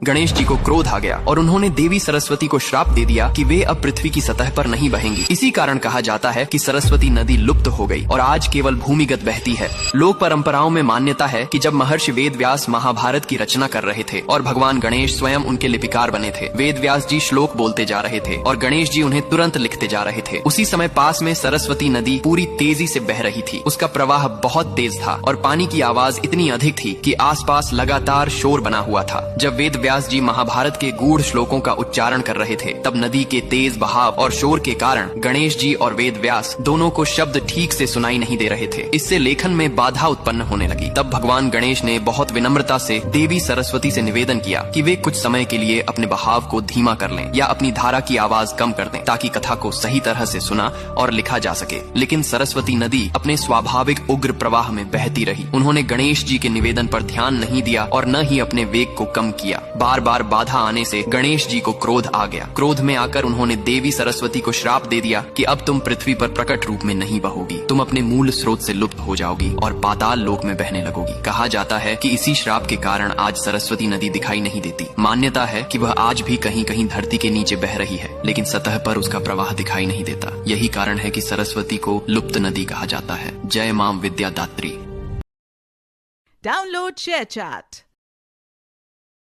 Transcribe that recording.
गणेश जी को क्रोध आ गया और उन्होंने देवी सरस्वती को श्राप दे दिया कि वे अब पृथ्वी की सतह पर नहीं बहेंगी। इसी कारण कहा जाता है कि सरस्वती नदी लुप्त हो गई और आज केवल भूमिगत बहती है। लोक परंपराओं में मान्यता है कि जब महर्षि वेद व्यास महाभारत की रचना कर रहे थे और भगवान गणेश स्वयं उनके लिपिकार बने थे, वेद व्यास जी श्लोक बोलते जा रहे थे और गणेश जी उन्हें तुरंत लिखते जा रहे थे। उसी समय पास में सरस्वती नदी पूरी तेजी से बह रही थी। उसका प्रवाह बहुत तेज था और पानी की आवाज इतनी अधिक थी कि आसपास लगातार शोर बना हुआ था। जब वेद व्यास जी महाभारत के गूढ़ श्लोकों का उच्चारण कर रहे थे, तब नदी के तेज बहाव और शोर के कारण गणेश जी और वेद व्यास दोनों को शब्द ठीक से सुनाई नहीं दे रहे थे। इससे लेखन में बाधा उत्पन्न होने लगी। तब भगवान गणेश ने बहुत विनम्रता से देवी सरस्वती से निवेदन किया कि वे कुछ समय के लिए अपने बहाव को धीमा कर लें या अपनी धारा की आवाज कम कर दें, ताकि कथा को सही तरह से सुना और लिखा जा सके। लेकिन सरस्वती नदी अपने स्वाभाविक उग्र प्रवाह में बहती रही। उन्होंने गणेश जी के निवेदन पर ध्यान नहीं दिया और न ही अपने वेग को कम किया। बार बार बाधा आने से गणेश जी को क्रोध आ गया। क्रोध में आकर उन्होंने देवी सरस्वती को श्राप दे दिया कि अब तुम पृथ्वी पर प्रकट रूप में नहीं बहोगी, तुम अपने मूल स्रोत से लुप्त हो जाओगी और पाताल लोक में बहने लगोगी। कहा जाता है कि इसी श्राप के कारण आज सरस्वती नदी दिखाई नहीं देती। मान्यता है कि वह आज भी कहीं कहीं धरती के नीचे बह रही है, लेकिन सतह पर उसका प्रवाह दिखाई नहीं देता। यही कारण है कि सरस्वती को लुप्त नदी कहा जाता है। जय मां विद्या दात्री। Download ShareChat.